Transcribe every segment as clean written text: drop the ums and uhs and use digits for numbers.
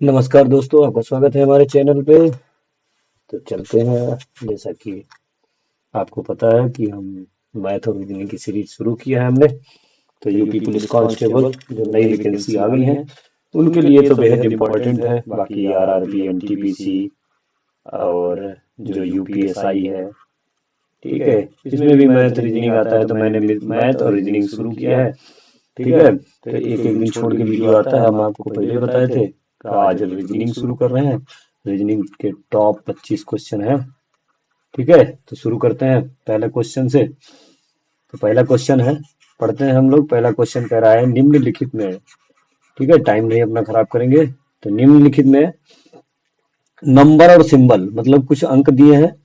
नमस्कार दोस्तों, आपका स्वागत है हमारे चैनल पे। तो चलते हैं। जैसा कि आपको पता है कि हम मैथ और रीजनिंग की सीरीज शुरू किया है हमने। तो यूपी पुलिस कांस्टेबल जो नई वैकेंसी आ गई हैं उनके लिए तो बेहद इम्पोर्टेंट है। बाकी आरआरबी, एनटीपीसी और जो यूपीएसआई है, ठीक है, इसमें भी मैथ रीजनिंग आता है। तो मैंने मैथ और रीजनिंग शुरू किया है, ठीक है। तो एक एक दिन छोड़ के वीडियो आता है, हम आपको पहले बताए थे। तो आज रीजनिंग शुरू कर रहे हैं। रीजनिंग के टॉप 25 क्वेश्चन है, ठीक है। तो शुरू करते हैं पहले क्वेश्चन से। तो पहला क्वेश्चन है, पढ़ते हैं हम लोग। पहला क्वेश्चन कह रहा है निम्नलिखित में, ठीक है, टाइम नहीं अपना खराब करेंगे। तो निम्नलिखित में नंबर और सिंबल, मतलब कुछ अंक दिए हैं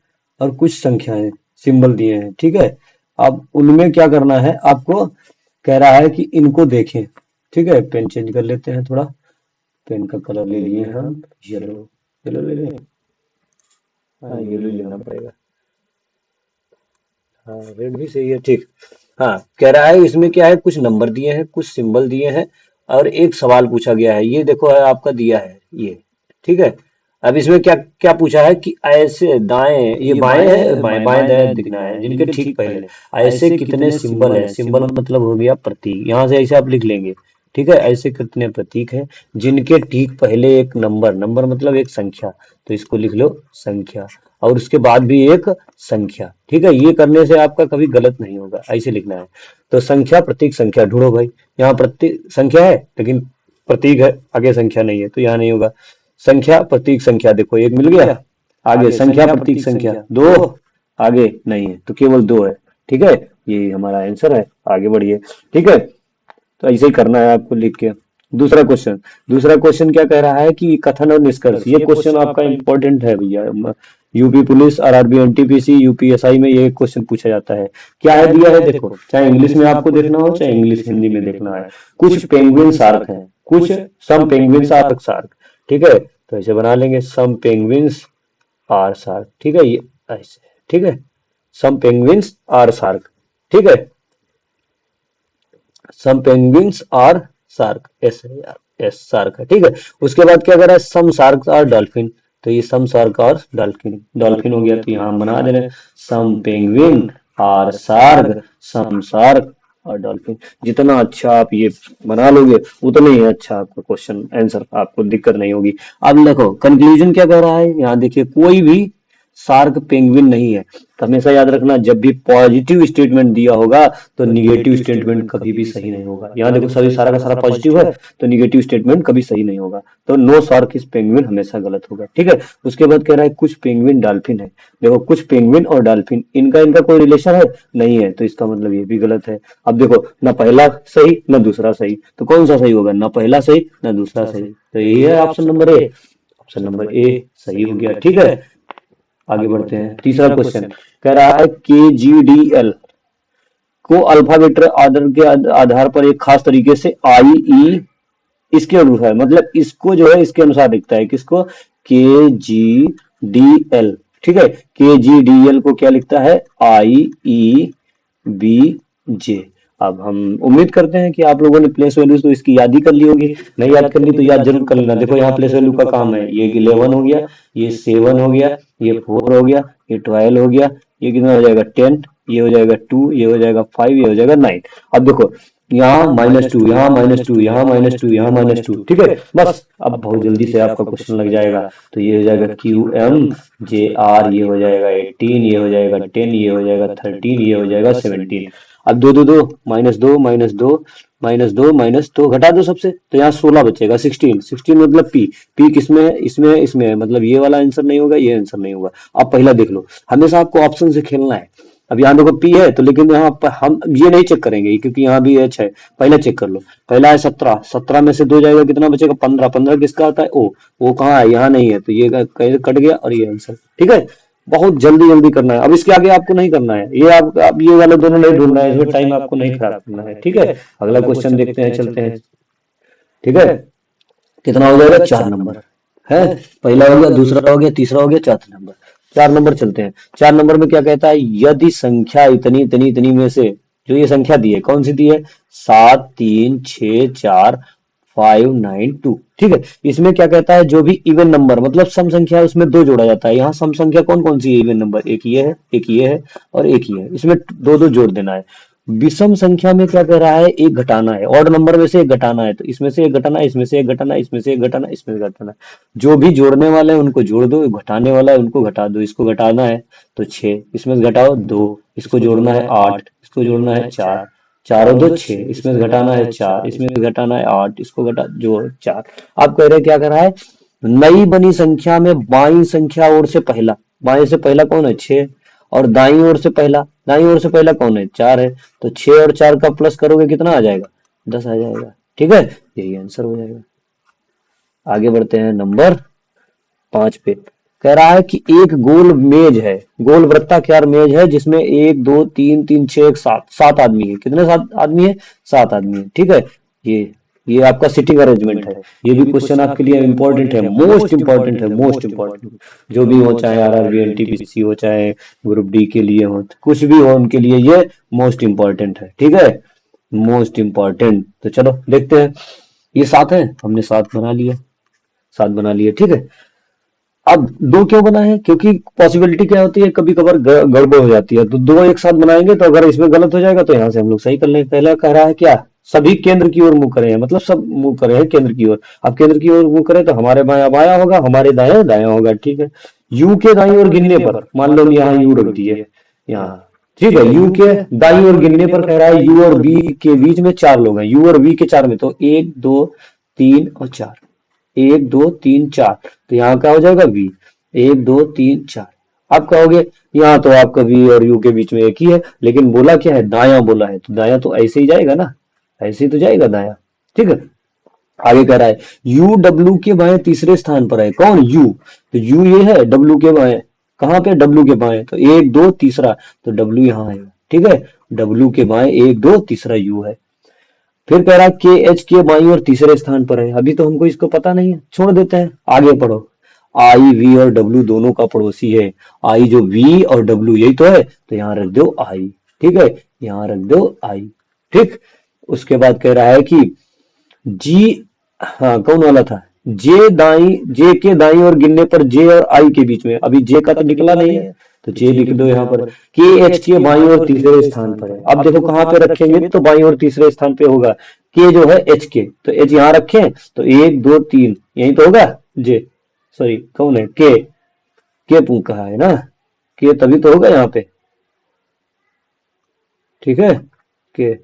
और कुछ संख्याएं सिंबल दिए हैं, ठीक है। अब उनमें क्या करना है आपको, कह रहा है कि इनको देखें, ठीक है। पेन चेंज कर लेते हैं थोड़ा। पेन का कलर ले लिए हम येलो। येलो ले लें, हाँ येलो ही लेना पड़ेगा। हाँ रेड भी सही है, ठीक। हाँ, कह रहा है इसमें क्या है, कुछ नंबर दिए हैं, कुछ सिंबल दिए हैं और एक सवाल पूछा गया है। ये देखो है आपका दिया है ये, ठीक है। अब इसमें क्या क्या पूछा है कि ऐसे दाएं, ये बाएं है, बाएं बाएं दाएं दिखना है जिनके ठीक पहले ऐसे कितने सिंबल है। सिंबल मतलब हो गया प्रतीक, यहाँ से ऐसे आप लिख लेंगे, ठीक है। ऐसे कितने प्रतीक हैं जिनके ठीक पहले एक नंबर, नंबर मतलब एक संख्या, तो इसको लिख लो संख्या, और उसके बाद भी एक संख्या, ठीक है। ये करने से आपका कभी गलत नहीं होगा, ऐसे लिखना है। तो संख्या प्रतीक संख्या ढूंढो भाई। यहाँ प्रतीक संख्या है लेकिन प्रतीक है, आगे संख्या नहीं है, तो यहाँ नहीं होगा। संख्या प्रतीक संख्या, देखो एक मिल गया। आगे संख्या प्रतीक संख्या दो, आगे नहीं है तो केवल दो है, ठीक है। ये हमारा आंसर है, आगे बढ़िए, ठीक है। तो ऐसे ही करना है आपको लिख के। दूसरा क्वेश्चन, दूसरा क्वेश्चन क्या कह रहा है कि कथन और निष्कर्ष। ये क्वेश्चन आपका इंपॉर्टेंट है भैया। UP police, RRB, NTPC, UPSI में ये क्वेश्चन पूछा जाता है। क्या है दिया है देखो, चाहे इंग्लिश में आपको देखना हो चाहे इंग्लिश हिंदी में देखना है। कुछ पेंगुइन शार्क हैं, कुछ सम पेंगुइन शार्क शार्क, ठीक है। तो ऐसे बना लेंगे, सम पेंगुइन्स आर शार्क, ठीक है। ये ऐसे, ठीक है, सम पेंगुइन्स आर शार्क, ठीक है। सम पेंगुइन्स आर शार्क, एस है यार, एस शार्क है, ठीक है। उसके बाद क्या करा है, सम शार्क आर डॉल्फिन। तो ये सम शार्क और डॉल्फिन, डॉल्फिन हो गया, तो यहाँ हम बना दे रहे हैं some penguin or shark, some shark और डॉल्फिन। जितना अच्छा आप ये बना लोगे उतना ही अच्छा आपका क्वेश्चन आंसर, आपको दिक्कत नहीं होगी। अब देखो कंक्लूजन क्या कह रहा है, यहाँ देखिए कोई भी शार्क पेंगुइन नहीं है। तो हमेशा याद रखना, जब भी पॉजिटिव स्टेटमेंट दिया होगा तो निगेटिव स्टेटमेंट कभी भी सही नहीं होगा। यहाँ देखो सभी सारा का सारा पॉजिटिव है, तो निगेटिव स्टेटमेंट कभी सही नहीं होगा। तो नो शार्क इज पेंगुइन हमेशा गलत होगा, ठीक है। उसके बाद कह रहा है कुछ पेंगुइन डॉल्फिन है। देखो कुछ पेंगुइन और डॉल्फिन, इनका इनका कोई रिलेशन है नहीं है, तो इसका मतलब ये भी गलत है। अब देखो ना पहला सही ना दूसरा सही, तो कौन सा सही होगा, ना पहला सही ना दूसरा सही। तो यही है option number A. Option number A सही हो गया, ठीक है। आगे बढ़ते हैं। तीसरा क्वेश्चन कह रहा है के जी डी एल को अल्फाबेट आर्डर के आधार पर एक खास तरीके से आई ई इसके अनुसार, मतलब इसको जो है इसके अनुसार लिखता है, किसको, के जी डी एल, ठीक है। के जी डी एल को क्या लिखता है, आई ई बी जे। अब हम उम्मीद करते हैं कि आप लोगों ने प्लेस वैल्यूज तो इसकी याद ही कर ली होगी। नहीं याद कर ली तो याद जरूर कर लेना। देखो यहाँ प्लेस वैल्यू का काम है, ये 11 हो गया, ये 7 हो गया, ये 4 हो गया, ये 12 हो गया, ये कितना हो जाएगा 10, ये हो जाएगा 2, ये हो जाएगा 5, ये हो जाएगा 9। अब देखो यहाँ -2, यहाँ -2, यहाँ -2, यहाँ -2, ठीक है। बस अब बहुत जल्दी से आपका क्वेश्चन लग जाएगा। तो ये हो जाएगा क्यू एम जे आर, ये हो जाएगा 18, ये हो जाएगा 10, ये हो जाएगा 13, ये हो जाएगा 17। अब दो दो दो, -2 -2 -2 -2 घटा दो सबसे, तो यहाँ 16 बचेगा, 16, 16 मतलब पी। पी किसमें है, इसमें है, इसमें है, मतलब ये वाला आंसर नहीं होगा, ये आंसर नहीं होगा। अब पहला देख लो, हमेशा आपको ऑप्शन से खेलना है। अब यहाँ देखो पी है, तो लेकिन यहाँ पर हम ये नहीं चेक करेंगे क्योंकि यहाँ भी एच है। पहला चेक कर लो, पहला है 17, 17 में से 2 जाएगा, कितना बचेगा 15, 15 किसका आता है, ओ कहाँ है, यहाँ नहीं है, तो ये कट गया और ये आंसर, ठीक है। बहुत जल्दी जल्दी करना है, अब इसके आगे आपको नहीं करना है, ये आप अब ये वाले दोनों नहीं ढूंढना है, इसमें टाइम आपको नहीं खराब करना है, ठीक है। अगला क्वेश्चन देखते हैं, चलते हैं, ठीक है। कितना हो जाएगा, 4 नंबर है। पहला हो गया, दूसरा हो गया, तीसरा हो गया, चौथा नंबर। 4 नंबर चलते हैं। 4 नंबर में क्या कहता है, यदि संख्या इतनी इतनी इतनी में से, जो ये संख्या दी है कौन सी दी है, 7 3 6 4 592। ठीक है, इसमें क्या कहता है, जो भी इवन नंबर मतलब सम संख्या है उसमें दो जोड़ा जाता है। यहाँ सम संख्या कौन कौन सी है इवन नंबर, एक ये है, एक ये है और एक ये है, इसमें दो दो जोड़ देना है। विषम संख्या में क्या कह रहा है, एक घटाना है, ऑड नंबर में से एक घटाना है, तो इसमें से एक घटाना, इसमें से एक घटाना, इसमें से एक घटाना, इसमें से घटाना। जो भी जोड़ने वाले हैं उनको जोड़ दो, घटाने वाला है उनको घटा दो। इसको घटाना है तो 6, इसमें से घटाओ 2, इसको जोड़ना है 8, इसको जोड़ना है 4, 4 और 2 6, इसमें से घटाना है 4, इसमें से घटाना है 8, इसको घटा जोड़ 4। आप कह रहे हैं क्या कर रहा है, नई बनी संख्या में बाई संख्या ओर से पहला, बाएं से पहला कौन है 6, और दाईं ओर से पहला, दाईं ओर से पहला कौन है 4 है, तो 6 और 4 का प्लस करोगे कितना आ जाएगा, 10 आ जाएगा। ठीक है, यही आंसर हो जाएगा। आगे बढ़ते हैं नंबर 5 पे। कह रहा है कि एक गोल मेज है, गोल वृत्ताकार मेज है जिसमें 1 2 3 3 6 7 7 आदमी है। कितने सात आदमी है, 7 आदमी है। ठीक है, ये आपका सिटिंग अरेंजमेंट है। ये भी क्वेश्चन आपके लिए इंपॉर्टेंट है, मोस्ट इंपॉर्टेंट है, मोस्ट इंपॉर्टेंट। जो भी हो, चाहे आरआरबी एनटीपीसी हो, चाहे ग्रुप डी के लिए हो, कुछ भी हो उनके लिए ये मोस्ट इंपॉर्टेंट है। ठीक है, मोस्ट इंपॉर्टेंट। तो चलो देखते हैं, ये 7 है, हमने 7 बना लिया, 7 बना लिए। ठीक है, अब 2 क्यों बनाए हैं, क्योंकि पॉसिबिलिटी क्या होती है, कभी कभार गड़बड़ हो जाती है, तो 2 एक साथ बनाएंगे तो अगर इसमें गलत हो जाएगा तो यहाँ से हम लोग सही कर लेंगे। पहला कह रहा है क्या, सभी केंद्र की ओर मुंह करे हैं, मतलब सब मुंह करे हैं केंद्र की ओर। अब केंद्र की ओर मुंह करे तो हमारे बाया बाया होगा, हमारे दाया दाया होगा। ठीक है, यू के दाई ओर गिनने पर, मान लो यहाँ यू रख दिए यहाँ। ठीक है, यू के दाई ओर गिनने पर कह रहा है यू और बी के बीच में 4 लोग हैं, यू और बी के 4 में, तो 1 2 3 और 4, 1 2 3 4, तो यहाँ क्या हो जाएगा v, 1 2 3 4। आप कहोगे यहाँ तो आपका v और u के बीच में एक ही है, लेकिन बोला क्या है, दाया बोला है, तो दाया तो ऐसे ही जाएगा ना, ऐसे ही तो जाएगा दाया। ठीक है, आगे कह रहा है u w के बाएं तीसरे स्थान पर है। कौन, u, तो u ये है, w के बाएं, कहाँ पे, w के बाएं, तो 1 2 तीसरा, तो w यहाँ है। ठीक है, w के बाएं 1 2 तीसरा u है। फिर कह रहा है के एच के बाईं और तीसरे स्थान पर है। अभी तो हमको इसको पता नहीं है, छोड़ देते हैं, आगे पढ़ो। आई वी और डब्ल्यू दोनों का पड़ोसी है। आई जो वी और डब्ल्यू यही तो है, तो यहाँ रख दो आई। ठीक है, यहाँ रख दो आई। ठीक, उसके बाद कह रहा है कि जी, हाँ कौन वाला था, जे दाई, जे के दाई और गिनने पर जे और आई के बीच में, अभी जे का तो निकला नहीं है, तो जे लिख दो यहाँ पर। के एच के बाई और तीसरे स्थान पर है। अब देखो कहाँ पे रखेंगे, तो बाई और तीसरे स्थान पे होगा। के जो है एच के, तो एच यहाँ रखें तो 1 2 3 यही तो होगा। जे, सॉरी कौन है, के पू कहा है ना, के तभी तो होगा यहाँ पे। ठीक है, के,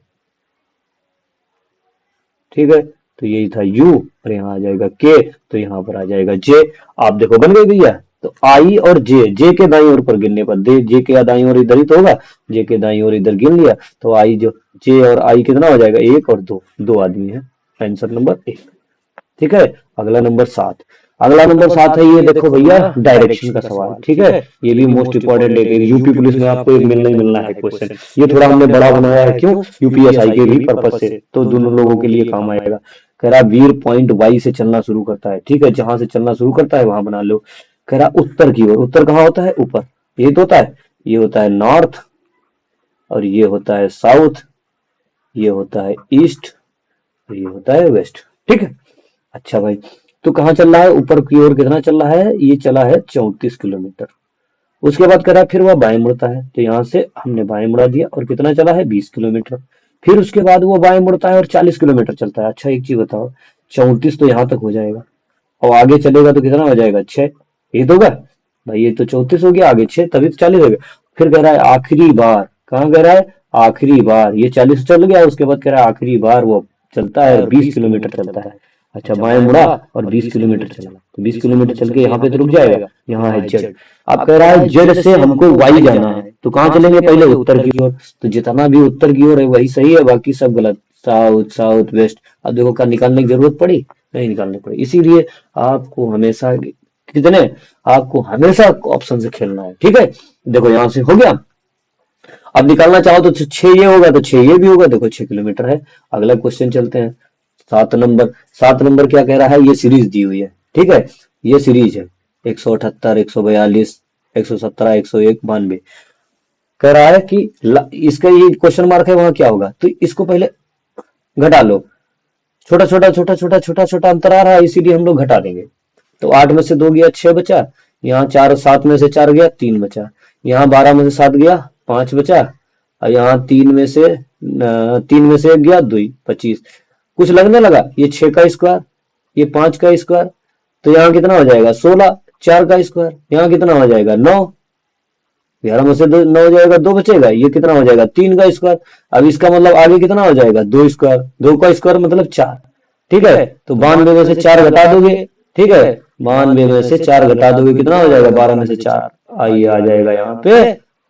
ठीक है, तो यही था u, और यहाँ आ जाएगा k, तो यहाँ पर आ जाएगा j। आप देखो बन गई भैया। तो i और j, j के दाईं ओर पर गिनने पर, j के दाईं ओर इधर ही तो होगा, j के दाईं ओर इधर गिन लिया, तो i जो j और i कितना हो जाएगा, 1 और 2, 2 आदमी है। Answer number 1। ठीक है, अगला नंबर 7। अगला नंबर 7 है, ये देखो भैया डायरेक्शन का सवाल। ठीक है, ये भी मोस्ट इंपॉर्टेंट है, यूपी पुलिस में आपको एक मिलना ही मिलना है क्वेश्चन। ये थोड़ा हमने बड़ा बनाया है, क्यों, यूपीएसआई के भी पर्पज से, तो दोनों लोगों के लिए काम आएगा। कह रहा वीर पॉइंट वाई से चलना शुरू करता है। ठीक है, जहां से चलना शुरू करता है वहां बना लो। कह रहा उत्तर की ओर, उत्तर कहाँ होता है, ऊपर, ये तो होता है, ये होता है नॉर्थ, और ये होता है साउथ, ये होता है ईस्ट, ये होता है वेस्ट। ठीक है, अच्छा भाई, तो कहाँ चल रहा है, ऊपर की ओर कितना चल रहा है, ये चला है 34 किलोमीटर। उसके बाद कह रहा है फिर वह बाएं मुड़ता है, तो यहाँ से हमने बाएं मुड़ा दिया, और कितना चला है 20 किलोमीटर। फिर उसके बाद वो बाएं मुड़ता है और 40 किलोमीटर चलता है। अच्छा एक चीज बताओ, 34 तो यहाँ तक हो जाएगा, और आगे चलेगा तो कितना हो जाएगा, 6, ये तो होगा भाई, ये तो 34 हो गया, आगे 6, तभी तो 40 हो गया। फिर कह रहा है आखिरी बार, कहाँ कह रहा है, आखिरी बार, ये 40 चल गया, उसके बाद कह रहा है आखिरी बार वो चलता है 20 किलोमीटर चलता है। अच्छा, बाएं मुड़ा और 20 किलोमीटर चला, तो 20 किलोमीटर चल के यहाँ पे तो रुक जाएगा, यहाँ है जेड। अब कह रहा है जेड से हमको वाई जाना है, तो कहाँ चलेंगे, पहले उत्तर की ओर, तो जितना भी उत्तर की ओर है वही सही है, बाकी सब गलत, साउथ साउथ वेस्ट। अब देखो क्या निकालने की जरूरत पड़ी, नहीं निकालनी पड़ी। इसीलिए आपको हमेशा कितने, आपको हमेशा ऑप्शन से खेलना है। ठीक है, देखो यहाँ से हो गया। अब निकालना चाहो तो 6 ये होगा, तो 6 ये भी होगा, देखो 6 किलोमीटर है। अगला क्वेश्चन चलते हैं, 7 नंबर। 7 नंबर क्या कह रहा है, ये सीरीज दी हुई है। ठीक है, ये सीरीज है 178 142 117 101 92। कह रहा है कि इसका ये क्वेश्चन मार्क है, वहां क्या होगा, तो इसको पहले घटा लो। छोटा छोटा छोटा छोटा छोटा छोटा अंतर आ रहा है, इसीलिए हम लोग घटा देंगे। तो 8 में से 2 गया 6 बचा, यहाँ 4 7 में से 4 गया 3 बचा, यहाँ 12 में से 7 गया 5 बचा, और यहाँ 3 में से 1 गया 2 25। कुछ लगने लगा, ये 6 का स्क्वायर, ये 5 का स्क्वायर, तो यहाँ कितना हो जाएगा 16, 4 का स्क्वायर, यहाँ कितना हो जाएगा 9, 11 में से 9 हो जाएगा, 2 बचेगा, ये कितना हो जाएगा 3 का स्क्वायर। अब इसका मतलब आगे कितना हो जाएगा 2 स्क्वायर, 2 का स्क्वायर मतलब 4। ठीक है, तो 92 में से 4 घटा दोगे, ठीक है, 92 में से 4 घटा दोगे कितना हो जाएगा 12 में से 4, आइए आ जाएगा यहाँ पे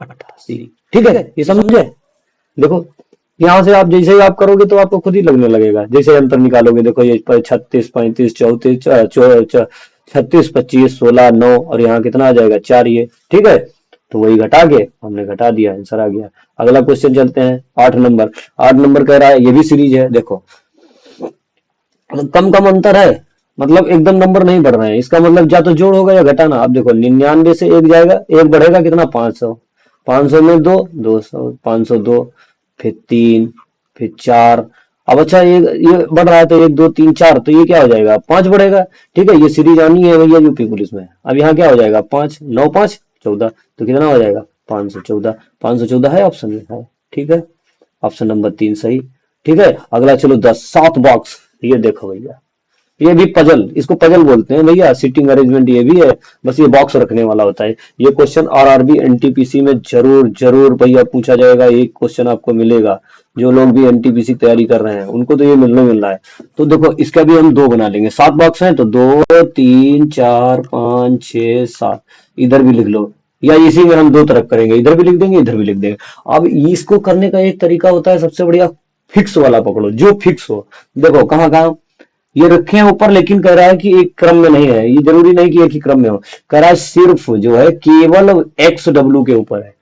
88। ठीक है, ये समझे। देखो यहाँ से आप जैसे ही आप करोगे तो आपको खुद ही लगने लगेगा, जैसे अंतर निकालोगे। देखो ये 36 35 34 36 25 16 9, और यहाँ कितना आ जाएगा 4 ये। ठीक है, तो वही घटा के हमने घटा दिया, आंसर आ गया। अगला क्वेश्चन चलते हैं 8 नंबर। 8 नंबर कह रहा है, ये भी सीरीज है। देखो कम कम अंतर है, मतलब एकदम नंबर नहीं बढ़ रहे हैं, इसका मतलब या तो जोड़ होगा या घटाना। अब देखो 99 से 1 जाएगा, 1 बढ़ेगा कितना 500, 500 में 2 200, 502, फिर 3, फिर 4। अब अच्छा ये बढ़ रहा है तो 1 2 3 4, तो ये क्या हो जाएगा 5 बढ़ेगा। ठीक है, ये सीरीज आनी है भैया यूपी पुलिस में। अब यहाँ क्या हो जाएगा 5 9 5 14, तो कितना हो जाएगा 514। 514 है ऑप्शन में, है। ठीक है, ऑप्शन नंबर 3 सही। ठीक है, अगला चलो 10 7 बॉक्स। ये देखो भैया, ये भी पजल, इसको पजल बोलते हैं भैया, सीटिंग अरेंजमेंट ये भी है, बस ये बॉक्स रखने वाला होता है। ये क्वेश्चन आरआरबी एनटीपीसी में जरूर जरूर भैया पूछा जाएगा, एक क्वेश्चन आपको मिलेगा। जो लोग भी एनटीपीसी तैयारी कर रहे हैं उनको तो ये मिल रहा है। तो देखो इसका भी हम 2 बना लेंगे, 7 बॉक्स हैं तो 2 3 4 5 6 7, इधर भी लिख लो, या इसी में हम 2 तरफ करेंगे, इधर भी लिख देंगे इधर भी लिख देंगे। अब इसको करने का एक तरीका होता है सबसे बढ़िया, फिक्स वाला पकड़ो, जो फिक्स हो। देखो कहाँ कहाँ ये रखे हैं ऊपर, लेकिन कह रहा है कि एक क्रम में नहीं है, ये जरूरी नहीं कि एक ही क्रम में हो। कह रहा है सिर्फ जो है केवल एक्स डब्ल्यू के ऊपर है,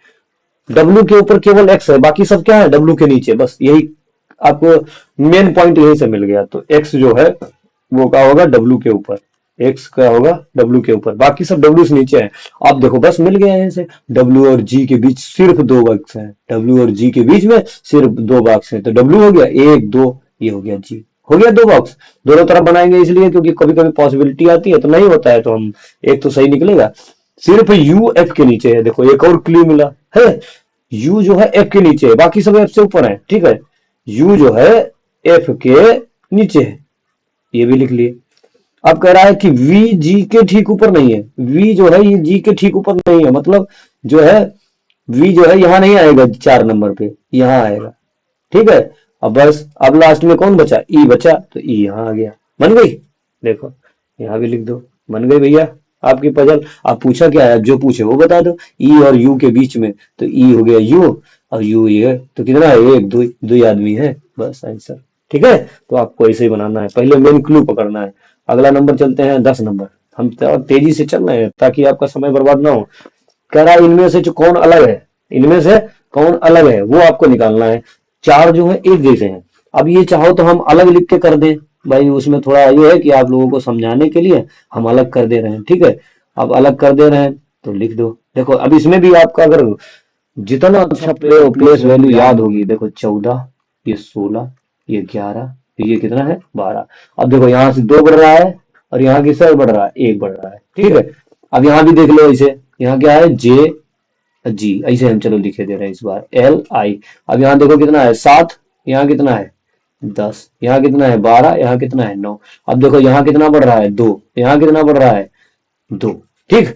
डब्ल्यू के ऊपर केवल एक्स है, बाकी सब क्या है डब्ल्यू के नीचे। बस यही आपको मेन पॉइंट यहीं से मिल गया। तो एक्स जो है वो क्या होगा डब्ल्यू के ऊपर, एक्स क्या होगा डब्ल्यू के ऊपर, बाकी सब डब्ल्यू से नीचे है। आप देखो बस मिल गया यहीं से, डब्ल्यू और जी के बीच सिर्फ 2 बॉक्स है, डब्ल्यू और जी के बीच में सिर्फ 2 बॉक्स है, तो डब्ल्यू हो गया 1 2, ये हो गया जी, हो गया 2 बॉक्स। दोनों तरफ बनाएंगे इसलिए क्योंकि कभी कभी पॉसिबिलिटी आती है तो नहीं होता है, तो हम एक तो सही निकलेगा। सिर्फ यू एफ के नीचे है, देखो एक और क्लू मिला है, यू जो है एफ के नीचे है, बाकी सब एफ से ऊपर है। ठीक है, यू जो है एफ के नीचे है, ये भी लिख लिए। अब कह रहा है कि वी जी के ठीक ऊपर नहीं है, वी जो है ये जी के ठीक ऊपर नहीं है, मतलब जो है वी जो है यहां नहीं आएगा 4 नंबर पे, यहां आएगा। ठीक है, अब बस अब लास्ट में कौन बचा ई बचा, तो ई यहां आ गया, बन गई। देखो यहां भी लिख दो, बन गई भैया आपकी पजल। आप पूछा क्या है, जो पूछे वो बता दो। ई और यू के बीच में, तो ई हो गया यू और यू ये, तो कितना है 1 2 2 आदमी है, बस आंसर। ठीक है, तो आपको ऐसे ही बनाना है, पहले मेन क्लू पकड़ना है। अगला नंबर चलते हैं 10 नंबर। हम तेजी से चल रहे हैं ताकि आपका समय बर्बाद ना हो। कह रहा है इनमें से जो कौन अलग है, इनमें से कौन अलग है वो आपको निकालना है। 4 जो है एक जैसे हैं। अब ये चाहो तो हम अलग लिख के कर दें भाई, उसमें थोड़ा ये है कि आप लोगों को समझाने के लिए हम अलग कर दे रहे हैं। ठीक है, अब अलग कर दे रहे हैं तो लिख दो। देखो अब इसमें भी आपका अगर जितना अच्छा प्लेस वैल्यू याद होगी, देखो 14, ये 16, ये 11, ये कितना है 12। अब देखो यहाँ से 2 बढ़ रहा है और यहाँ किससे बढ़ रहा है 1 बढ़ रहा है। ठीक है, अब यहाँ भी देख लो इसे, यहाँ क्या है जे जी, ऐसे हम चलो लिखे दे रहे हैं इस बार एल आई। अब यहाँ देखो कितना है 7, यहाँ कितना है 10, यहाँ कितना है 12, यहाँ कितना है 9। अब देखो यहाँ कितना बढ़ रहा है 2, यहाँ कितना बढ़ रहा है 2। ठीक,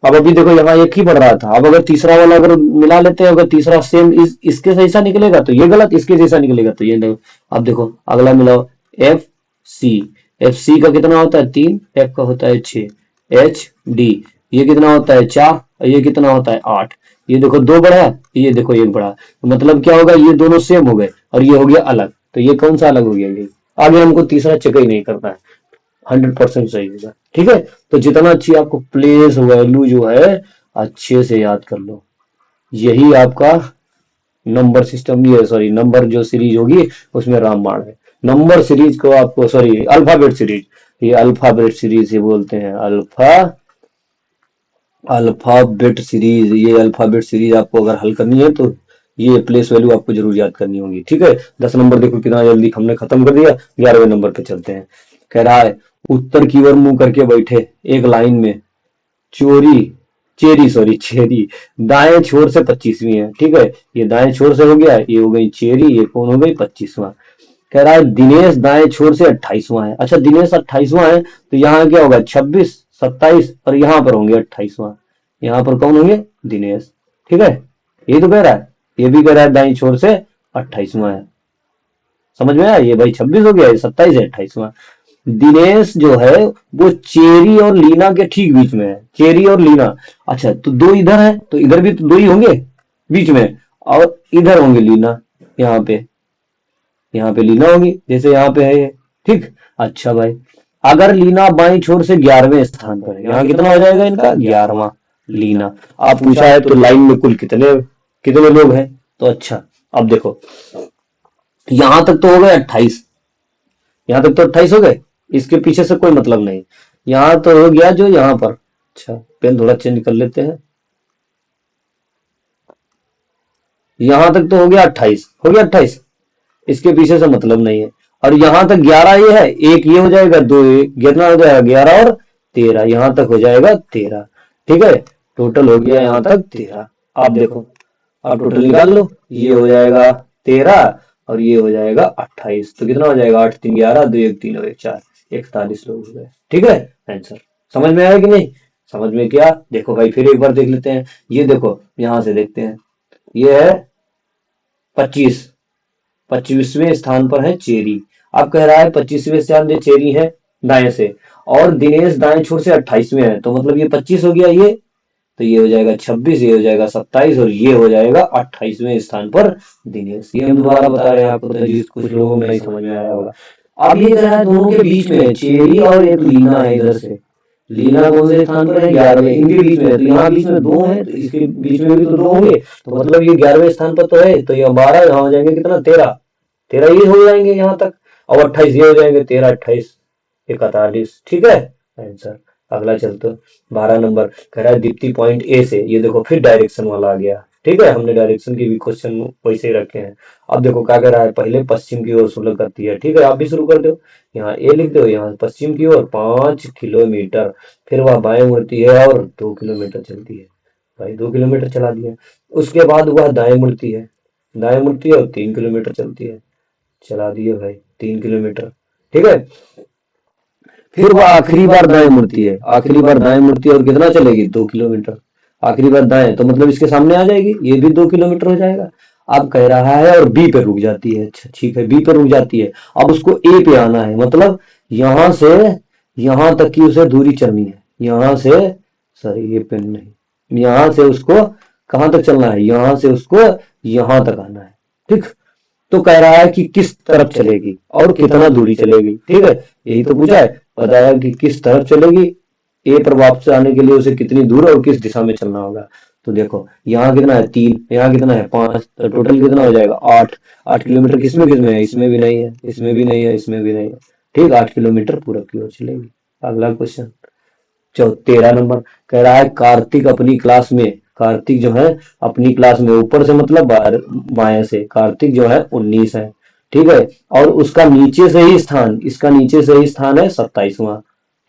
अब अभी देखो यहाँ 1 ही बढ़ रहा था, अब अगर तीसरा वाला अगर मिला लेते हैं, अगर तीसरा सेम इसके जैसा निकलेगा तो ये गलत, इसके जैसा निकलेगा तो ये नहीं। अब देखो अगला मिलाओ एफ सी, एफ सी का कितना होता है 3, एफ का होता है 6, एच डी ये कितना होता है 4 और ये कितना होता है 8। ये देखो 2 बढ़ा, ये देखो 1 बढ़ा, तो मतलब क्या होगा ये दोनों सेम हो गए और ये हो गया अलग, तो ये कौन सा अलग हो गया, ये आगे हमको तीसरा चेक ही नहीं करना है, 100% सही होगा। ठीक है, तो जितना अच्छी आपको प्लेस वैल्यू जो है अच्छे से याद कर लो, यही आपका नंबर सिस्टम, ये सॉरी नंबर जो सीरीज होगी उसमें रामबाण है। नंबर सीरीज को आपको सॉरी अल्फाबेट सीरीज, ये अल्फाबेट सीरीज ये बोलते हैं, अल्फाबेट सीरीज। ये अल्फाबेट सीरीज आपको अगर हल करनी है तो ये प्लेस वैल्यू आपको जरूर याद करनी होगी। ठीक है, 10 नंबर देखो कितना जल्दी हमने खत्म कर दिया। 11वें नंबर पे चलते हैं। कह रहा है उत्तर की ओर मुंह करके बैठे एक लाइन में चोरी चेरी दाएं छोर से 25वीं है। ठीक है, ये दाएं छोर से हो गया, ये हो गई चेरी, ये कौन हो गई 25वां। कह रहा है दिनेश दाएं छोर से 28वां है। अच्छा, दिनेश 28वां है तो यहाँ क्या होगा 26 27 और यहाँ पर होंगे 28वां। यहाँ पर कौन होंगे दिनेश। ठीक है, ये तो कह रहा है, ये भी कह रहा है दाएं छोर से 28वां है। समझ में आया, ये भाई 26 हो गया, ये 27 है 28वां। दिनेश जो है वो चेरी और लीना के ठीक बीच में है, चेरी और लीना। अच्छा, तो दो इधर है तो इधर भी तो दो ही होंगे बीच में, और इधर होंगे लीना, यहाँ पे लीना होगी जैसे यहाँ पे है ये। ठीक, अच्छा भाई, अगर लीना बाईं छोर से 11वें स्थान पर है, यहाँ कितना हो जाएगा इनका 11वां लीना। आप पूछा है तो लाइन में कुल कितने कितने लोग हैं, तो अच्छा अब देखो यहां तक तो हो गए 28, यहाँ तक तो 28 हो गए, इसके पीछे से कोई मतलब नहीं। यहाँ तो हो गया जो यहाँ पर, अच्छा पेन थोड़ा चेंज कर लेते हैं, यहाँ तक तो हो गया 28, हो गया 28, इसके पीछे से मतलब नहीं है। और यहाँ तक 11 ये है, एक ये हो जाएगा, दो ये कितना हो जाएगा 11 और 13, यहाँ तक हो जाएगा 13। ठीक है, टोटल हो गया यहाँ तक 13। आप देखो, आप टोटल निकाल लो, ये हो जाएगा 13 और ये हो जाएगा 28, तो कितना हो जाएगा 8 3 11 2 1 3 और 1 4, 41 लोग हो गए। ठीक है, आंसर समझ में आया कि नहीं? समझ में क्या, देखो भाई फिर एक बार देख लेते हैं। ये देखो यहां से देखते हैं, ये है 25, 25वें स्थान पर है चेरी। अब कह रहा है 25वें स्थान पे चेरी है दाएं से, और दिनेश दाएं छोर से 28वें है, तो मतलब ये 25 हो गया ये, तो ये हो जाएगा 26, ये हो जाएगा 27 और ये हो जाएगा 28वें स्थान पर दिनेश। ये हम दोबारा बता रहे हैं आपको, तो जिस कुछ लोगों में नहीं समझ में आया होगा। अब ये कह रहा है दोनों के बीच में चेरी और एक लीना है इधर से, लीना कौन से स्थान पर है 11वें, इनके बीच में है, तो यहाँ बीच में दो है तो इसके बीच में भी तो दो होंगे, तो मतलब ये 11वें स्थान पर तो है, तो ये 12 यहाँ हो जाएंगे कितना 13, 13 ये हो जाएंगे यहाँ तक, और 28 ये हो जाएंगे, 13 28 41। ठीक है आंसर। अगला चलते 12 नंबर, कह रहा है दीप्ति पॉइंट ए से, ये देखो फिर डायरेक्शन वाला आ गया। ठीक है, हमने डायरेक्शन की भी क्वेश्चन वैसे ही रखे हैं। अब देखो क्या कह रहा है, पहले पश्चिम की ओर शुरू करती है। ठीक है, आप भी शुरू कर दो, यहाँ ए लिख दो, यहाँ पश्चिम की ओर 5 किलोमीटर, फिर वह बाएं मुड़ती है और 2 किलोमीटर चलती है। भाई 2 किलोमीटर चला दिया। उसके बाद वह दाएं मुड़ती है, दाएं मुड़ती है और 3 किलोमीटर चलती है, चला दिए भाई 3 किलोमीटर। ठीक है, फिर वो आखिरी बार दाएं मुड़ती है, आखिरी बार दाएं मुड़ती है और कितना चलेगी 2 किलोमीटर, आखिरी बार दाएं तो मतलब इसके सामने आ जाएगी, ये भी 2 किलोमीटर हो जाएगा। अब कह रहा है और बी पे रुक जाती है। अच्छा ठीक है, बी पे रुक जाती है, अब उसको ए पे आना है, मतलब यहां से यहां तक की उसे दूरी चलनी है, यहां से, सॉरी ये पेन नहीं, यहां से उसको कहां तक चलना है, यहां से उसको यहां तक आना है। ठीक, तो कह रहा है कि किस तरफ चलेगी और कितना दूरी चलेगी। ठीक है, यही तो पूछा है, बताया कि किस तरफ चलेगी, ए पर वापस आने के लिए उसे कितनी दूर और किस दिशा में चलना होगा। तो देखो यहाँ कितना है 3, यहाँ कितना है 5, तो टोटल कितना हो जाएगा 8। 8 किलोमीटर किसमें किसमें है, इसमें भी नहीं है, इसमें भी नहीं है, इसमें भी नहीं है। ठीक, 8 किलोमीटर पूरब की ओर चलेगी। अगला क्वेश्चन 13 नंबर, कह रहा है कार्तिक अपनी क्लास में, कार्तिक जो है अपनी क्लास में, ऊपर से मतलब बाएं से, कार्तिक जो है 19 है। ठीक है, और उसका नीचे से ही स्थान, इसका नीचे से ही स्थान है 27वां।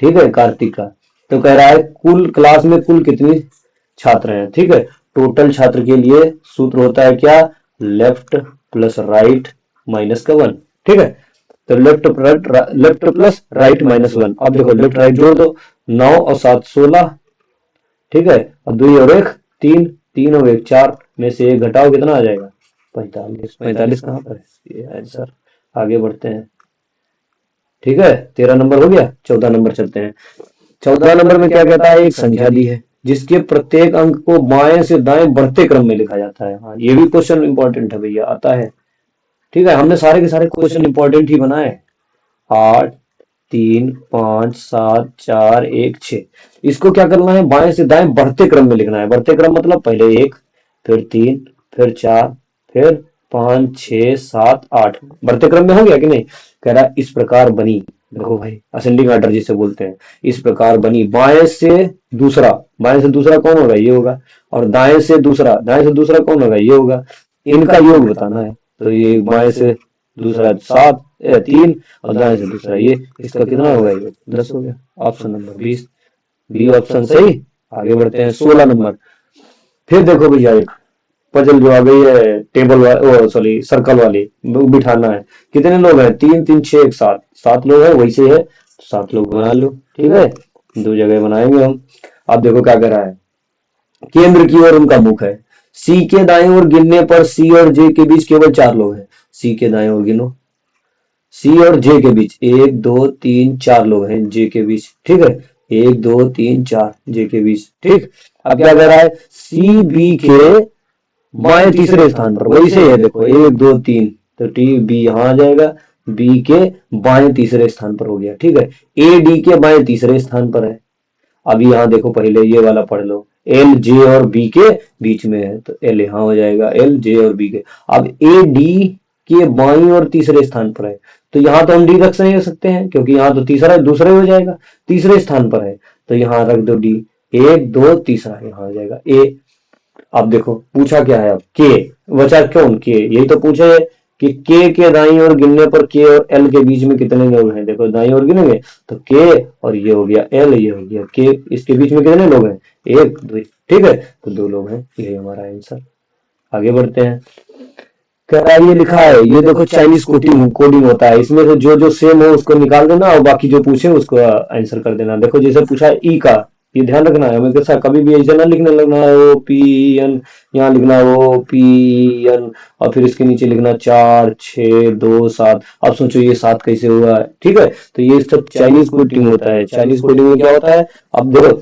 ठीक है, कार्तिक का। तो कह रहा है कुल क्लास में कुल कितनी छात्र हैं। ठीक है, टोटल छात्र के लिए सूत्र होता है क्या, लेफ्ट प्लस राइट माइनस का 1। ठीक है, तो लेफ्ट प्लस राइट माइनस 1। अब देखो लेफ्ट राइट जोड़ दो, 9 और 7 16। ठीक है, अब 2 और 1 3, 3 और 1 4 में से 1 घटाओ कितना आ जाएगा 45। 45 कहाँ पर है ये आंसर। आगे बढ़ते हैं। ठीक है, 13 नंबर हो गया। 14 नंबर चलते हैं। 14 नंबर में क्या कहता है, एक संख्या दी है जिसके प्रत्येक अंक को बाएं से दाएं बढ़ते क्रम में लिखा जाता है। हाँ, ये भी क्वेश्चन इंपॉर्टेंट है भैया, आता है। ठीक है, हमने सारे के सारे क्वेश्चन इंपॉर्टेंट ही बनाए। 8 3 5 7 4 1 6, इसको क्या करना है, बाएं से दाएं बढ़ते क्रम में लिखना है। बढ़ते क्रम मतलब पहले 1, फिर 3, फिर 4, फिर 5 6 7 8, बढ़ते क्रम में हो गया कि नहीं। कह रहा है इस प्रकार बनी, देखो भाई असेंडिंग ऑर्डर जिसे बोलते हैं, इस प्रकार बनी बाएं से दूसरा, बाएं से दूसरा कौन होगा ये होगा, और दाएं से दूसरा कौन होगा ये होगा। इनका योग बताना है। तो ये बाएं से दूसरा 7 3 और दाएं से दूसरा ये, इसका कितना होगा, ये 10 हो गया। ऑप्शन नंबर 20 बी ऑप्शन सही। आगे बढ़ते हैं 16 नंबर। फिर देखो भैया एक पजल जो आ गई है टेबल वाली, सॉरी सर्कल वाली, वो बिठाना है। कितने लोग हैं, 3 3 6 1 7, 7 लोग हैं, वैसे है 7 लोग बना लो। ठीक है, दो जगह बनाएंगे हम। अब देखो क्या कर रहा है, केंद्र की ओर उनका मुख है। सी के दाएं ओर गिनने पर सी और जे के बीच केवल 4 लोग हैं। सी के दाएं ओर गिनो, सी और जे के बीच 1 2 3 4 लोग हैं जे के बीच। ठीक है, 1 2 3 4 जे के बीच। ठीक, अब क्या कर रहा है, सी बी के बाएं तीसरे स्थान पर, वही से है देखो 1 2 3, तो टी बी यहाँ आ जाएगा, बी के बाएं तीसरे स्थान पर हो गया। ठीक है, ए डी के बाएं तीसरे स्थान पर है। अभी यहाँ देखो पहले ये वाला पढ़ लो, एल जे और बी के बीच में है, तो एल यहाँ हो जाएगा, एल जे और बी के। अब ए डी के बाईं और तीसरे स्थान पर है, तो यहाँ तो हम डी रख नहीं सकते हैं, क्योंकि यहाँ तो तीसरा दूसरा हो जाएगा, तीसरे स्थान पर है, तो यहाँ रख दो डी। 1 2 तीसरा यहाँ हो जाएगा ए। अब देखो पूछा क्या है, अब के बचा, क्यों के, यही तो पूछा है कि के दाईं ओर गिनने पर के और एल के बीच में कितने लोग हैं। देखो दाईं ओर गिनेंगे तो के और ये हो गया एल, ये हो गया के, इसके बीच में कितने लोग हैं, 1 2। ठीक है, तो 2 लोग हैं, यही हमारा आंसर। आगे बढ़ते हैं, कह रहा है ये लिखा है, ये देखो चाइनीज कोडिंग कोडिंग होता है, इसमें से जो जो सेम हो उसको निकाल देना और बाकी जो पूछे उसको आंसर कर देना। देखो जैसे पूछा है ई का, ये ध्यान रखना है, हमें कैसा कभी भी ऐसे ना लिखने लगना ओ पी एन, यहाँ लिखना ओ पी एन और फिर इसके नीचे लिखना 4 6 2 7। अब सोचो ये 7 कैसे हुआ है। ठीक है, तो ये सब चाइनीज कोडिंग होता है। चाइनीज कोडिंग में क्या होता है, अब देखो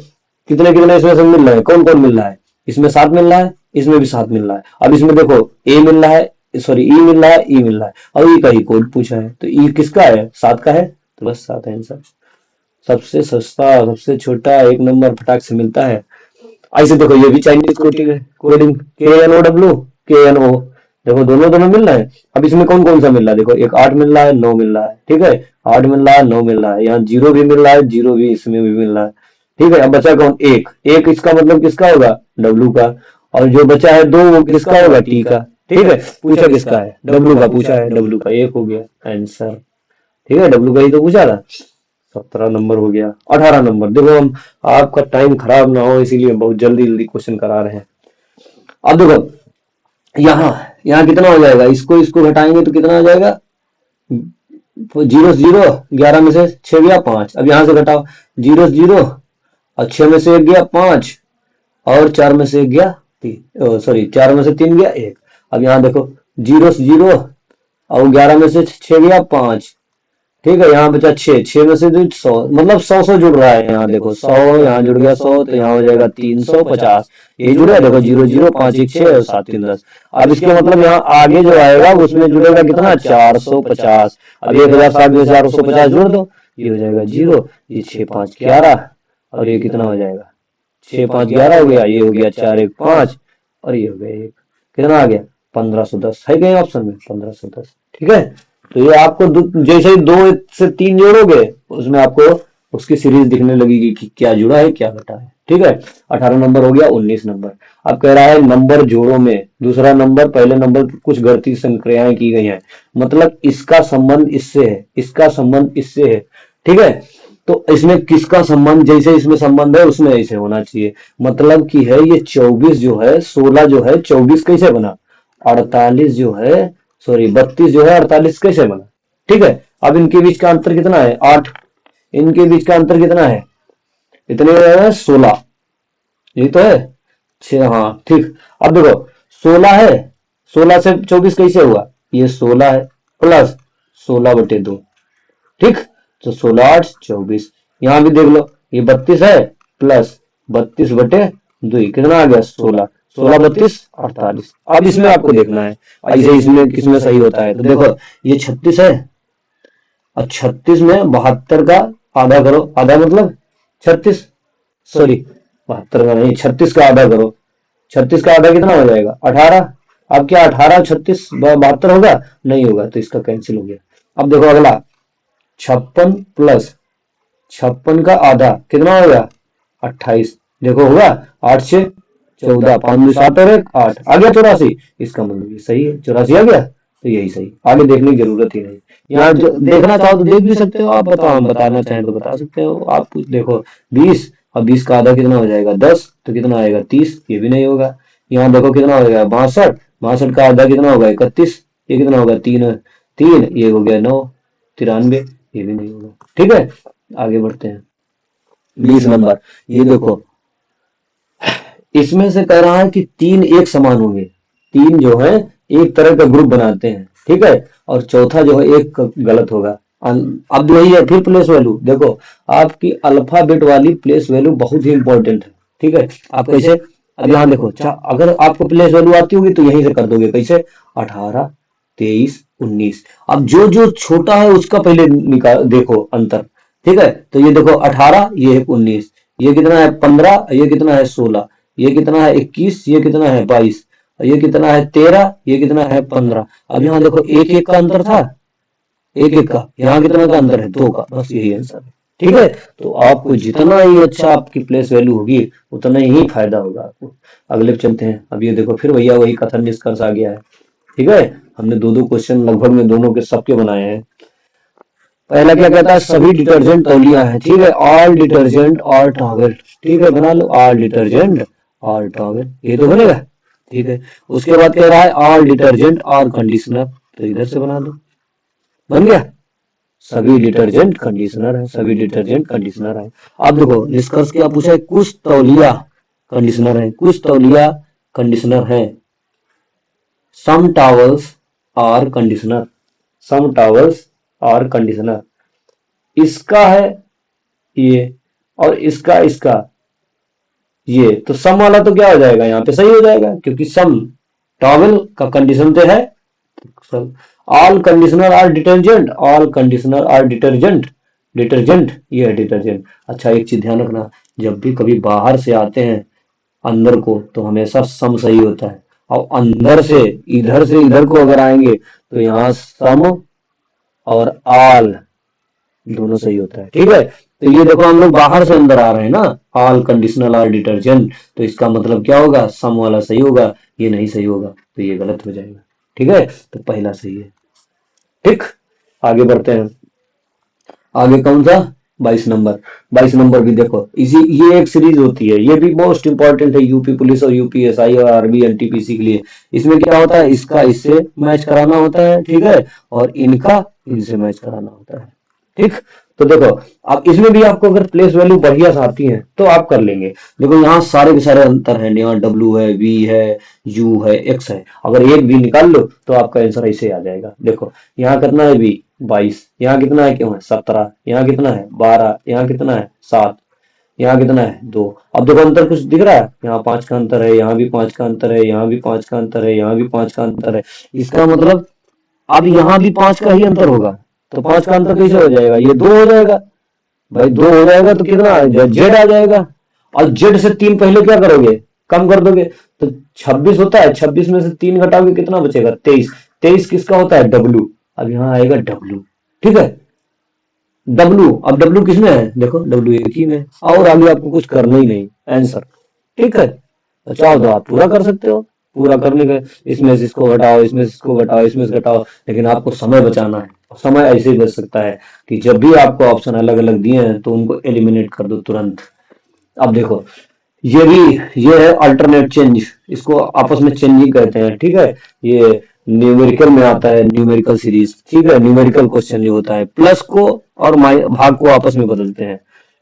कितने कितने इसमें से मिल रहा है, कौन कौन मिल रहा है, इसमें 7 मिल रहा है, इसमें भी 7 मिल रहा है। अब इसमें देखो ए मिल रहा है, सॉरी ई मिल रहा है, ई मिल रहा है, और ई का ही कोड पूछा है, तो ई किसका है, 7 का है, तो बस 7 है आंसर। सबसे सस्ता सबसे छोटा 1 नंबर फटाक से मिलता है। ऐसे देखो ये भी चाइनीज कोडिंग है, कोडिंग के एन ओ डब्ल्यू के एन ओ, देखो दोनों दोनों मिल रहा है। अब इसमें कौन कौन सा मिल रहा है, देखो एक 8 मिल रहा है, 9 मिल रहा है। ठीक है, 8 मिल रहा है, 9 मिल रहा है, यहाँ 0 भी मिल रहा है, 0 भी इसमें भी मिल रहा है। ठीक है, अब बचा कौन, एक, एक इसका मतलब किसका होगा, डब्ल्यू का, और जो बचा है 2 वो किसका होगा, टी का। ठीक है, पूछा किसका है, डब्ल्यू का पूछा है, डब्ल्यू का, 1 हो गया आंसर। ठीक है, डब्ल्यू का ही तो पूछा था। 17 नंबर हो गया। 18 नंबर, देखो हम आपका टाइम खराब ना हो इसीलिए बहुत जल्दी जल्दी क्वेश्चन करा रहे हैं। अब देखो यहाँ यहाँ कितना हो जाएगा, इसको इसको घटाएंगे तो कितना हो जाएगा, 0 0, 11 में से 6 गया 5। अब यहाँ से घटाओ, 0 0 और 6 में से 1 गया 5 और 4 में से 1 गया 3, सॉरी 4 में से 3 गया 1। अब यहाँ देखो 0 0 और 11 में से 6 गया 5। ठीक है, यहाँ बचा 6, 6 में से 100, मतलब 100 जुड़ रहा है। यहाँ देखो 100 यहाँ जुड़ गया 100, तो यहाँ हो जाएगा 350। ये जुड़ा है देखो 0 0 5 1 6 और 7 3 10। अब इसके मतलब यहाँ आगे जो आएगा उसमें जुड़ेगा कितना, 450। अब 1060 में 450 जोड़ दो, ये हो जाएगा 0, ये 6 5 11 और ये कितना हो जाएगा, 6 5 11 हो गया, ये हो गया 4 1 5 और ये हो गया 1, कितना आ गया 1510 है क्या ऑप्शन में, 1510। ठीक है, तो ये आपको जैसे ही 2 से 3 जोड़ोगे उसमें आपको उसकी सीरीज दिखने लगेगी कि क्या जुड़ा है क्या घटा है। ठीक है, 18 नंबर हो गया। 19 नंबर, अब कह रहा है नंबर जोड़ों में दूसरा नंबर पहले नंबर की कुछ गणितीय संक्रियाएं की गई हैं, मतलब इसका संबंध इससे है, इसका संबंध इससे है। ठीक है, तो इसमें किसका संबंध, जैसे इसमें संबंध है उसमें ऐसे होना चाहिए, मतलब कि है ये 24 जो है 16 जो है 24 कैसे बना, 48 जो है, सॉरी 32 जो है 48 कैसे बना। ठीक है, अब इनके बीच का अंतर कितना है, 8, इनके बीच का अंतर कितना है, इतने है 16, ये तो है 6, हाँ ठीक। अब देखो 16 है, 16 से 24 कैसे हुआ, ये 16 है प्लस 16/2। ठीक, तो 16 8 24, यहाँ भी देख लो ये 32 है प्लस 32/2, कितना आ गया 16, 16 32 48। अब इसमें आपको देखना है ऐसे इसमें किसमें सही होता है, तो देखो ये 36 है और 36 में 72 का आधा करो, आधा मतलब 36, सॉरी 72 का नहीं 36 का आधा करो, 36 का आधा कितना हो जाएगा 18। अब क्या 18 36 72 होगा, नहीं होगा, तो इसका कैंसिल हो गया। अब देखो अगला 56 प्लस 56 का आधा कितना होगा 28, देखो होगा 8 6 14, 5 में 7 और 1 8 आ गया 84। इसका मतलब ये सही है, 84 आ गया तो यही सही, आगे देखने की जरूरत ही नहीं। यहाँ जो देखना चाहो तो देख भी सकते हो आप, बताओ, हम बताना चाहें तो बता सकते हो आप। कुछ देखो 20, और 20 का आधा कितना हो जाएगा 10, तो कितना आएगा 30, ये भी नहीं होगा। यहाँ देखो कितना हो जाएगा 62, 62 का आधा कितना होगा 31, ये कितना होगा 3, 3 ये हो गया 9, 93, ये भी नहीं होगा। ठीक है, आगे बढ़ते हैं। 20 नंबर, ये देखो इसमें से कह रहा है कि तीन एक समान होंगे, तीन जो है एक तरह का ग्रुप बनाते हैं, ठीक है, और चौथा जो है एक गलत होगा। अब वही है फिर प्लेस वैल्यू, देखो आपकी अल्फाबेट वाली प्लेस वैल्यू बहुत ही इंपॉर्टेंट है, ठीक है। आप कैसे, अब यहाँ देखो अगर आपको प्लेस वैल्यू आती होगी तो यहीं से कर दोगे, कैसे 18, 23, 19। अब जो जो छोटा है उसका पहले निकाल देखो अंतर, ठीक है। तो ये देखो 18, ये है 19, ये कितना है 15, ये कितना है 16, ये कितना है 21, ये कितना है 22, ये कितना है 13, ये कितना है 15। अब यहाँ देखो एक एक का अंतर था, एक एक का, यहाँ कितना का अंतर है 2 का, बस यही आंसर है, ठीक है। तो आपको जितना ही अच्छा आपकी प्लेस वैल्यू होगी उतना ही फायदा होगा आपको। अगले पे चलते हैं। अब ये देखो फिर भैया वही कथन निष्कर्ष आ गया है, ठीक है। हमने दो दो क्वेश्चन लगभग में दोनों के सबके बनाए हैं। पहला क्या कहता है, सभी डिटर्जेंट तौलिया है, ठीक है, ऑल डिटर्जेंट और टॉवल, ठीक है, बना लो ऑल डिटर्जेंट और टॉवल, ये तो बनेगा, ठीक है। उसके बाद कह रहा है ऑल डिटर्जेंट और कंडीशनर, तो इधर से बना दो, बन गया, सभी डिटर्जेंट कंडीशनर है, सभी डिटर्जेंट कंडीशनर है। अब देखो निष्कर्ष क्या पूछा है, कुछ तौलिया कंडीशनर है, कुछ तौलिया कंडीशनर है, सम टॉवल्स और कंडीशनर, सम टॉवल्स और कंडीशनर, इसका है ये और इसका इसका ये, तो सम वाला तो क्या हो जाएगा यहाँ पे सही हो जाएगा, क्योंकि सम टॉवल का कंडीशन तो है। All conditioner are detergent, all conditioner are detergent, detergent ये है डिटर्जेंट। अच्छा एक चीज ध्यान रखना, जब भी कभी बाहर से आते हैं अंदर को तो हमेशा सम सही होता है, और अंदर से इधर को अगर आएंगे तो यहाँ सम और आल दोनों सही होता है, ठीक है। तो ये देखो हम लोग बाहर से अंदर आ रहे हैं ना, ऑल कंडीशनल आर डिटर्जेंट, तो इसका मतलब क्या होगा, सम वाला सही होगा, ये नहीं सही होगा तो ये गलत हो जाएगा, ठीक है। तो पहला सही है, ठीक। आगे बढ़ते हैं, आगे कौन सा 22 नंबर, 22 नंबर भी देखो इसी, ये एक सीरीज होती है, ये भी मोस्ट इंपॉर्टेंट है यूपी पुलिस और यूपीएसआई और आरबी एनटीपीसी के लिए। इसमें क्या होता है, इसका इससे मैच कराना होता है, ठीक है, और इनका इनसे मैच कराना होता है, ठीक। तो देखो अब इसमें भी आपको अगर प्लेस वैल्यू बढ़िया से आती है तो आप कर लेंगे। देखो यहाँ सारे के सारे अंतर है, यहाँ डब्ल्यू है, वी है, यू है, एक्स है, अगर एक भी निकाल लो तो आपका आंसर ऐसे आ जाएगा। देखो यहाँ कितना है वी 22, यहाँ कितना है क्यों है 17, यहाँ कितना है 12, यहाँ कितना है 7, यहाँ कितना है 2। अब देखो अंतर कुछ दिख रहा है, यहाँ 5 का अंतर है, यहाँ भी 5 का अंतर है, यहाँ भी 5 का अंतर है, यहाँ भी 5 का अंतर है। इसका मतलब अब यहाँ भी 5 का ही अंतर होगा, तो 5 का अंतर कैसे हो जाएगा, ये 2 हो जाएगा भाई, 2 हो जाएगा तो कितना जेड आ जाएगा, और जेड से 3 पहले क्या करोगे, कम कर दोगे, तो 26 होता है, 26 में से 3 घटाओगे कितना बचेगा 23, 23 किसका होता है डब्ल्यू, अब यहाँ आएगा डब्ल्यू, ठीक है, डब्ल्यू। अब डब्ल्यू किसमें है, देखो डब्ल्यू एक ही में, और आगे आपको कुछ करना ही नहीं आंसर, ठीक है। तो चाहो तो आप पूरा कर सकते हो, पूरा करने के इसमें से इसको घटाओ, इसमें से इसको घटाओ, इसमें से घटाओ, लेकिन आपको समय बचाना है। समय ऐसे ही बच सकता है कि जब भी आपको ऑप्शन अलग अलग दिए हैं तो उनको एलिमिनेट कर दो तुरंत। अब देखो ये भी, ये है अल्टरनेट चेंज, इसको आपस में चेंजिंग कहते हैं, ठीक है। ये न्यूमेरिकल में आता है, न्यूमेरिकल सीरीज, ठीक है, न्यूमेरिकल क्वेश्चन जो होता है प्लस को और भाग को आपस में बदलते हैं,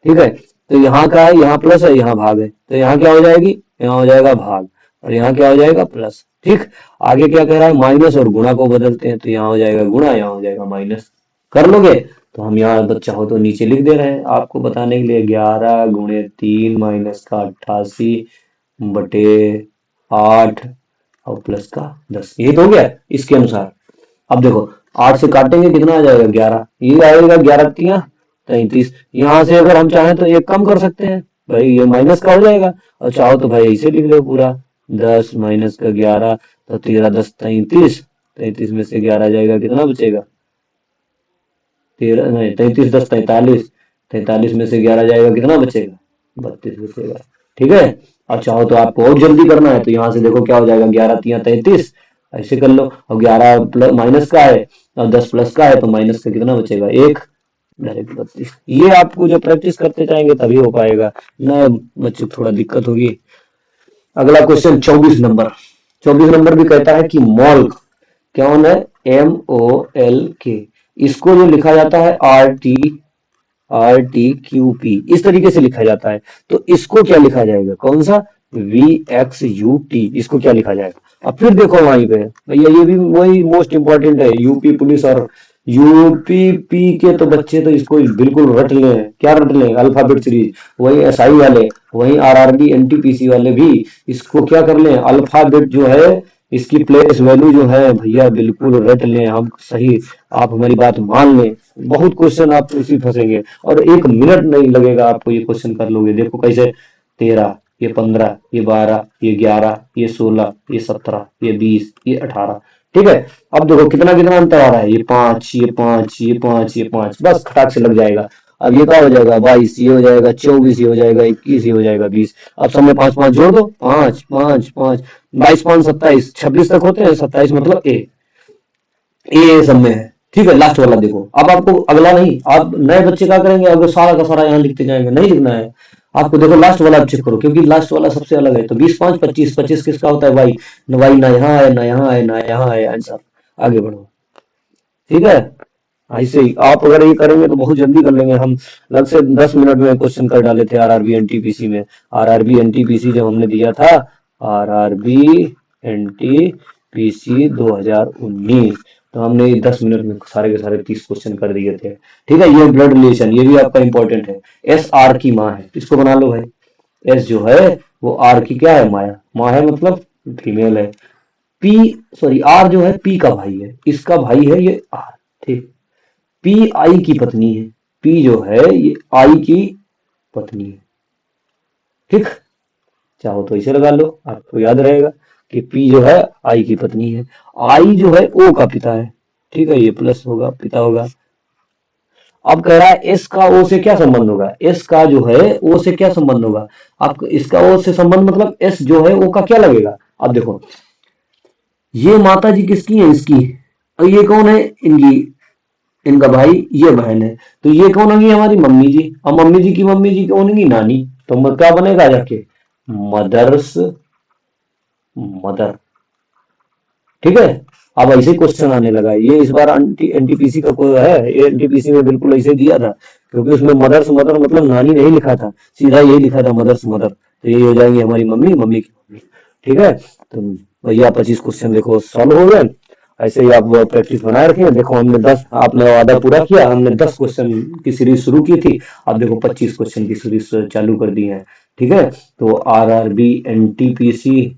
ठीक है। तो यहाँ का है, यहाँ प्लस है, यहाँ भाग है, तो यहाँ क्या हो जाएगी, यहाँ हो जाएगा भाग, और यहाँ क्या हो जाएगा प्लस, ठीक। आगे क्या कह रहा है, माइनस और गुणा को बदलते हैं, तो यहाँ हो जाएगा गुणा, यहाँ हो जाएगा माइनस, कर लोगे। तो हम यहाँ चाहो तो नीचे लिख दे रहे हैं आपको बताने के लिए, 11 गुणे 3 माइनस का 88 बटे 8 और प्लस का 10, ये तो हो गया इसके अनुसार। अब देखो 8 से काटेंगे कितना आ जाएगा 11, ये आएगा 11 तिया 33, यहाँ से अगर हम चाहें तो एक कम कर सकते हैं भाई, ये माइनस का हो जाएगा, और चाहो तो भाई ऐसे लिख लो पूरा 10 माइनस का 11, तो 13 10 33, 33 में से 11 जाएगा कितना बचेगा 13 नहीं 33 10 43, 43 में से 11 जाएगा कितना बचेगा 32 बचेगा, ठीक है। अब चाहो तो आपको और जल्दी करना है तो यहाँ से देखो क्या हो जाएगा, 11 तिया 33, ऐसे कर लो। और 11 प्लस माइनस का है और 10 प्लस का है तो माइनस का कितना बचेगा, एक, डायरेक्ट 32। ये आपको जब प्रैक्टिस करते जाएंगे तभी हो पाएगा, नए बच्चे को थोड़ा दिक्कत होगी। अगला क्वेश्चन 24 नंबर। 24 नंबर भी कहता है कि मॉल्क कौन है, MOLK, इसको जो लिखा जाता है RTQP, इस तरीके से लिखा जाता है। तो इसको क्या लिखा जाएगा, कौन सा, VXUT, इसको क्या लिखा जाएगा। अब फिर देखो वहीं पे भैया, ये भी वही मोस्ट इंपॉर्टेंट है, यूपी पुलिस और यूपीपी के तो बच्चे तो इसको बिल्कुल रट लें, क्या रट लें, अल्फाबेट सीरीज। वही SI वाले, वही RRB NTPC वाले भी इसको क्या कर लें, अल्फाबेट जो है इसकी प्लेस वैल्यू जो है भैया बिल्कुल रट लें हम, सही, आप हमारी बात मान लें। बहुत क्वेश्चन आप इसी फंसेंगे और 1 मिनट नहीं लगेगा आपको, ये क्वेश्चन कर लोगे। देखो कैसे, 13, ये 15, ये 12, ये 11, ये 16, ये 17, ये 20, ये 18, ठीक है। अब देखो कितना कितना अंतर आ रहा है, ये 5, ये 5, ये 5, ये 5, बस खटाक से लग जाएगा। अब ये क्या हो जाएगा, 22, ये हो जाएगा 24, ये हो जाएगा 21, ये हो जाएगा 20। अब सब में 5 5 जोड़ दो, 5 5 5, 22 5 27, 26 तक होते हैं, 27 मतलब ए सब में है, ठीक है। लास्ट वाला देखो, अब आपको अगला नहीं, आप नए बच्चे क्या करेंगे, अगर सारा का सारा यहाँ लिखते जाएंगे, नहीं लिखना है आपको। देखो लास्ट वाला आप चेक करो, क्योंकि लास्ट वाला सबसे अलग है। तो 20 5 25, 25 किसका होता है, वाई, वाई ना यहाँ है ना यहाँ है ना यहाँ है, आंसर। आगे बढ़ो, ठीक है। ऐसे ही आप अगर ये करेंगे तो बहुत जल्दी कर लेंगे हम। लग से 10 मिनट में क्वेश्चन कर डाले थे RRB NTPC में। RRB NTPC जब हमने दिया था, RRB NTPC 2019, तो हमने 10 मिनट में सारे के सारे 30 क्वेश्चन कर दिए थे, ठीक है। ये ब्लड रिलेशन, ये भी आपका इंपॉर्टेंट है। SR की माँ है, इसको बना लो भाई। S जो है वो R की क्या है, माया, माँ है मतलब फीमेल है। P, सॉरी, R जो है P का भाई है, इसका भाई है ये R, ठीक। P I की पत्नी है, P जो है ये I की पत्नी है, ठीक। चाहो तो इसे लगा लो, आपको याद रहेगा कि P जो है I की पत्नी है, I जो है O का पिता है, ठीक है। ये प्लस होगा, पिता होगा। अब कह रहा है S का O से क्या संबंध होगा, S का जो है O से क्या संबंध होगा। आपको इसका O से संबंध मतलब S जो है O का क्या लगेगा। अब देखो, ये माता जी किसकी है, इसकी, और ये कौन है, इनकी, इनका भाई, ये बहन है। तो ये कौन होगी, हमारी मम्मी जी। और मम्मी जी कौन होगी, नानी। तो क्या बनेगा जाके, मदर्स मदर, ठीक है। अब ऐसे क्वेश्चन आने लगा है, ये इस बार एनटीपीसी का कोई है, ये एनटीपीसी में बिल्कुल ऐसे दिया था, क्योंकि उसमें मदर्स मदर मतलब नानी नहीं लिखा था, सीधा यही लिखा था मदर्स मदर। तो ये हो जाएंगे हमारी मम्मी, मम्मी की मम्मी, ठीक है। तो भैया 25 क्वेश्चन देखो सॉल्व हो गए। ऐसे ही आप प्रैक्टिस बनाए रखें। देखो हमने 10, आपने वादा पूरा किया, हमने 10 क्वेश्चन की सीरीज शुरू की थी, अब देखो 25 क्वेश्चन की सीरीज चालू कर दी है, ठीक है। तो RRB NTPC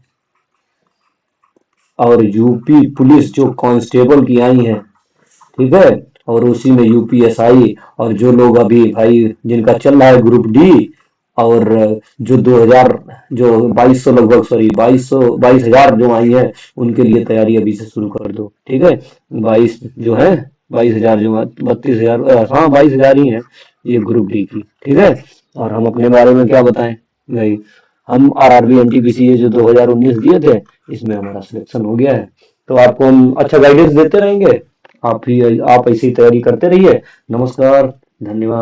और यूपी पुलिस जो कांस्टेबल की आई है, ठीक है, और उसी में UPSI, और जो लोग अभी भाई जिनका चल रहा है ग्रुप डी, और जो 2000, जो 2200 लगभग, सॉरी 22,000 जो आई है, उनके लिए तैयारी अभी से शुरू कर दो, ठीक है। 22 जो है, 22,000 जो 32,000, हाँ 22,000 ही है ये ग्रुप डी की, ठीक है। और हम अपने बारे में क्या बताएं भाई, हम RRB NTPC ये जो 2019 दिए थे, इसमें हमारा सिलेक्शन हो गया है। तो आपको हम अच्छा गाइडेंस देते रहेंगे, आप ऐसी तैयारी करते रहिए। नमस्कार, धन्यवाद।